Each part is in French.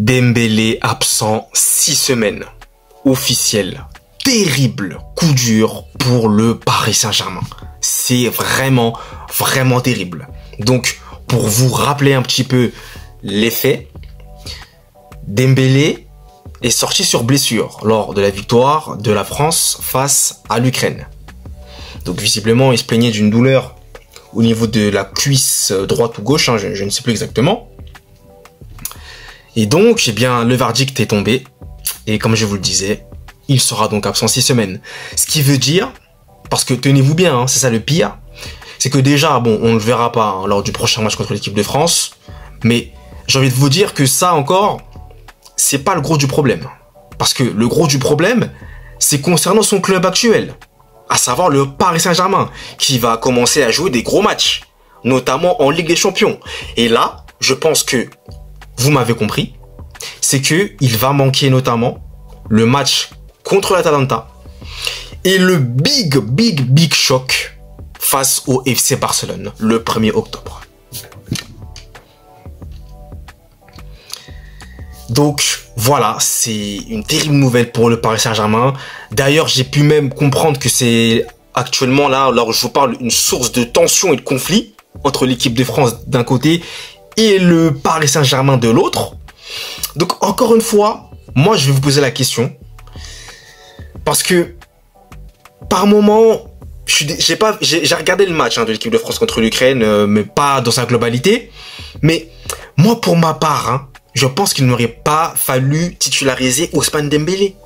Dembélé absent 6 semaines. Officiel. Terrible coup dur pour le Paris Saint-Germain. C'est vraiment, vraiment terrible. Donc, pour vous rappeler un petit peu les faits, Dembélé est sorti sur blessure lors de la victoire de la France face à l'Ukraine. Donc, visiblement, il se plaignait d'une douleur au niveau de la cuisse droite ou gauche, hein, je ne sais plus exactement. Et donc, eh bien, le verdict est tombé. Et comme je vous le disais, il sera donc absent 6 semaines. Ce qui veut dire, parce que tenez-vous bien, hein, c'est ça le pire, c'est que déjà, bon, on ne le verra pas hein, lors du prochain match contre l'équipe de France, mais j'ai envie de vous dire que ça encore, c'est pas le gros du problème. Parce que le gros du problème, c'est concernant son club actuel, à savoir le Paris Saint-Germain, qui va commencer à jouer des gros matchs, notamment en Ligue des Champions. Et là, je pense que vous m'avez compris, c'est que il va manquer notamment le match contre l'Atalanta et le big choc face au FC Barcelone le 1er octobre. Donc voilà, c'est une terrible nouvelle pour le Paris Saint-Germain. D'ailleurs, j'ai pu même comprendre que c'est actuellement là, alors je vous parle, une source de tension et de conflit entre l'équipe de France d'un côté et le Paris Saint-Germain de l'autre. Donc encore une fois, moi je vais vous poser la question. Parce que par moment, j'ai regardé le match hein, de l'équipe de France contre l'Ukraine, mais pas dans sa globalité. Mais moi pour ma part, hein, je pense qu'il n'aurait pas fallu titulariser Ousmane Dembélé.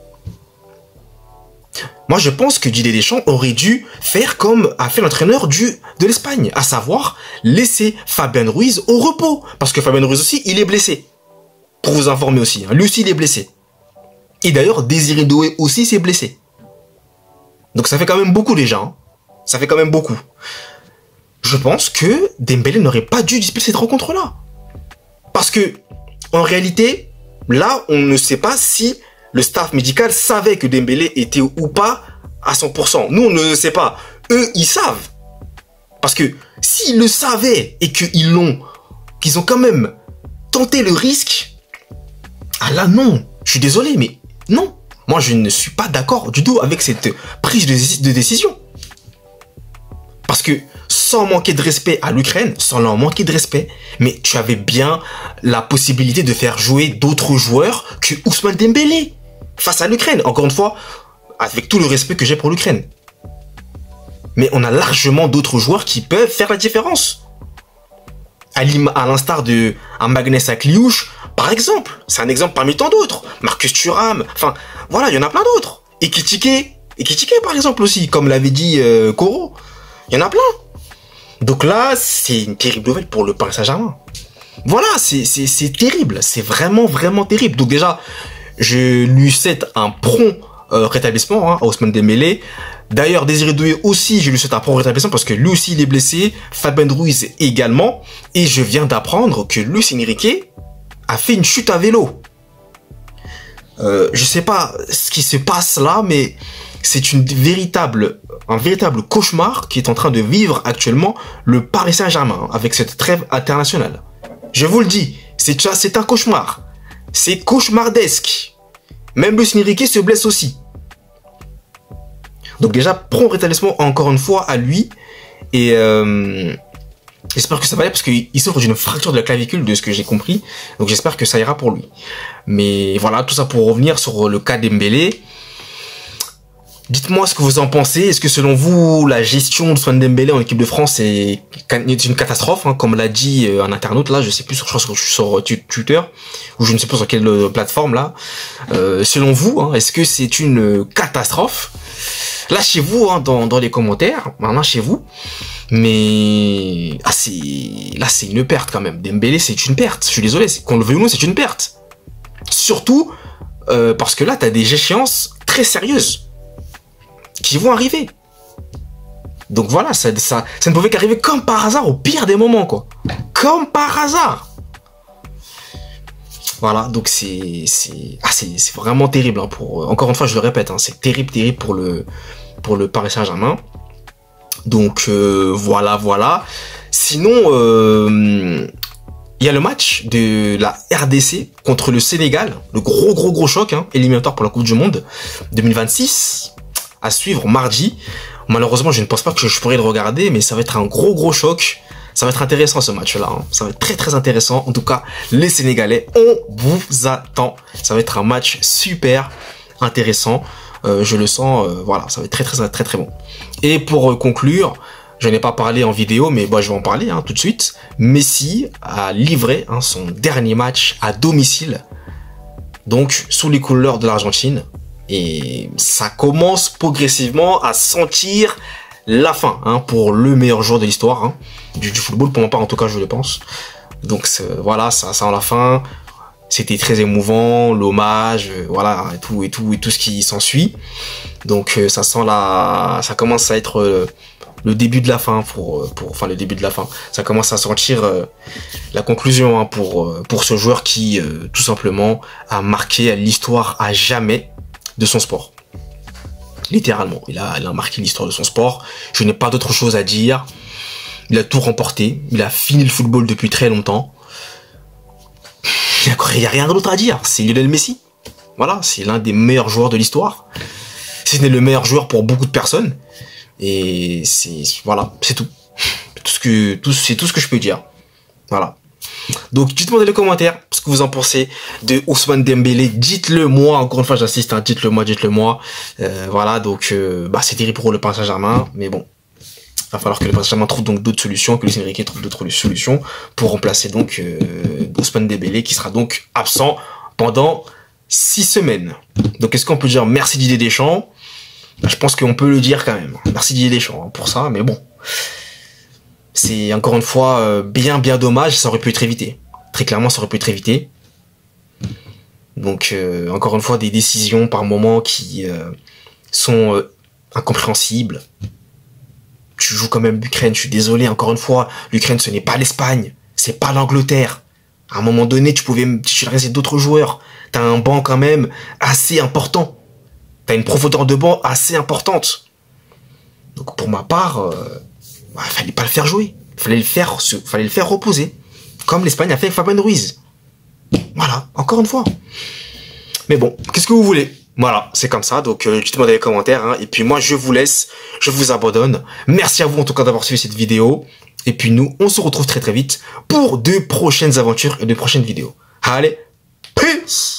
Moi je pense que Didier Deschamps aurait dû faire comme a fait l'entraîneur de l'Espagne, à savoir laisser Fabien Ruiz au repos. Parce que Fabien Ruiz aussi, il est blessé. Pour vous informer aussi, hein, lui aussi il est blessé. Et d'ailleurs, Désiré Doué aussi s'est blessé. Donc ça fait quand même beaucoup déjà. Hein. Ça fait quand même beaucoup. Je pense que Dembélé n'aurait pas dû disputer cette rencontre-là. Parce que, en réalité, là, on ne sait pas si le staff médical savait que Dembélé était ou pas à 100%. Nous, on ne le sait pas. Eux, ils savent. Parce que s'ils le savaient et qu'ils ont quand même tenté le risque, ah là non, je suis désolé, mais non. Moi, je ne suis pas d'accord du tout avec cette prise de décision. Parce que, sans manquer de respect à l'Ukraine, sans leur manquer de respect, mais tu avais bien la possibilité de faire jouer d'autres joueurs que Ousmane Dembélé face à l'Ukraine. Encore une fois, avec tout le respect que j'ai pour l'Ukraine. Mais on a largement d'autres joueurs qui peuvent faire la différence. À l'instar de Magnus Akliouche, par exemple. C'est un exemple parmi tant d'autres. Marcus Thuram. Enfin, voilà, il y en a plein d'autres. Et Ekitike, par exemple, aussi. Comme l'avait dit Koro. Il y en a plein. Donc là, c'est une terrible nouvelle pour le Paris Saint-Germain. Voilà, c'est terrible. C'est vraiment, vraiment terrible. Donc déjà, je lui souhaite un prompt rétablissement hein, à Ousmane Dembélé. D'ailleurs, Désiré Doué aussi, je lui souhaite un prompt rétablissement parce que lui aussi, il est blessé. Fabien Ruiz également. Et je viens d'apprendre que Luis Enrique a fait une chute à vélo. Je sais pas ce qui se passe là, mais c'est un véritable cauchemar qui est en train de vivre actuellement le Paris Saint-Germain avec cette trêve internationale. Je vous le dis, c'est un cauchemar. C'est cauchemardesque. Même Luis Enrique se blesse aussi. Donc déjà, prompt rétablissement encore une fois à lui. Et j'espère que ça va aller parce qu'il souffre d'une fracture de la clavicule de ce que j'ai compris. Donc j'espère que ça ira pour lui. Mais voilà, tout ça pour revenir sur le cas Dembélé. Dites-moi ce que vous en pensez. Est-ce que selon vous, la gestion de Ousmane Dembélé en équipe de France est une catastrophe hein, comme l'a dit un internaute là, je sais plus, je crois que je suis sur Twitter ou je ne sais pas sur quelle plateforme là. Selon vous, hein, est-ce que c'est une catastrophe? Lâchez-vous hein, dans les commentaires, lâchez-vous. Mais là c'est une perte quand même. Dembélé c'est une perte. Je suis désolé, qu'on le veuille ou non, c'est une perte. Surtout parce que là t'as des échéances très sérieuses qui vont arriver. Donc voilà, ça ne pouvait qu'arriver comme par hasard au pire des moments quoi. Comme par hasard. Voilà, donc c'est vraiment terrible hein, encore une fois je le répète hein, c'est terrible pour le Paris Saint-Germain. Donc voilà. Sinon il y a le match de la RDC contre le Sénégal, le gros choc, hein, éliminatoire pour la Coupe du Monde 2026, à suivre mardi. Malheureusement, je ne pense pas que je pourrai le regarder, mais ça va être un gros choc. Ça va être intéressant ce match-là, hein. Ça va être très intéressant. En tout cas, les Sénégalais, on vous attend. Ça va être un match super intéressant. Je le sens, voilà, ça va être très bon. Et pour conclure, je n'ai pas parlé en vidéo, mais bon, je vais en parler tout de suite. Messi a livré son dernier match à domicile, donc sous les couleurs de l'Argentine. Et ça commence progressivement à sentir la fin pour le meilleur joueur de l'histoire du football, pour ma part en tout cas, je le pense. Donc voilà, ça sent la fin. C'était très émouvant, l'hommage, voilà, et tout ce qui s'ensuit. Donc ça commence à être le début de la fin enfin le début de la fin. Ça commence à sentir la conclusion pour ce joueur qui tout simplement a marqué l'histoire à jamais de son sport. Littéralement, il a marqué l'histoire de son sport. Je n'ai pas d'autre chose à dire. Il a tout remporté. Il a fini le football depuis très longtemps. Il n'y a rien d'autre à dire. C'est Lionel Messi. Voilà, c'est l'un des meilleurs joueurs de l'histoire. C'est le meilleur joueur pour beaucoup de personnes. Et voilà, c'est tout. C'est tout ce que je peux dire. Voilà. Donc dites-moi dans les commentaires ce que vous en pensez de Ousmane Dembélé. Dites-le moi, encore une fois j'insiste, dites-le moi. Voilà, donc c'est terrible pour le Paris Saint-Germain, mais bon, il va falloir que le Paris Saint-Germain trouve donc d'autres solutions, que Luis Enrique trouve d'autres solutions pour remplacer donc Ousmane Dembélé, qui sera donc absent pendant 6 semaines. Donc est-ce qu'on peut dire merci Didier Deschamps? Je pense qu'on peut le dire quand même. Merci Didier Deschamps pour ça, mais bon. C'est encore une fois bien dommage, ça aurait pu être évité. Très clairement, ça aurait pu être évité. Donc, encore une fois, des décisions par moment qui sont incompréhensibles. Tu joues quand même l'Ukraine, je suis désolé, encore une fois, l'Ukraine ce n'est pas l'Espagne, c'est pas l'Angleterre. À un moment donné, tu pouvais titulariser d'autres joueurs. T'as un banc quand même assez important. T'as une profondeur de banc assez importante. Donc pour ma part... fallait pas le faire jouer. Fallait le faire reposer. Comme l'Espagne a fait avec Fabian Ruiz. Voilà, encore une fois. Mais bon, qu'est-ce que vous voulez? Voilà, c'est comme ça. Donc, dites-moi dans les commentaires. Et puis moi, je vous laisse. Je vous abandonne. Merci à vous en tout cas d'avoir suivi cette vidéo. Et puis nous, on se retrouve très vite pour de prochaines aventures et de prochaines vidéos. Allez, peace!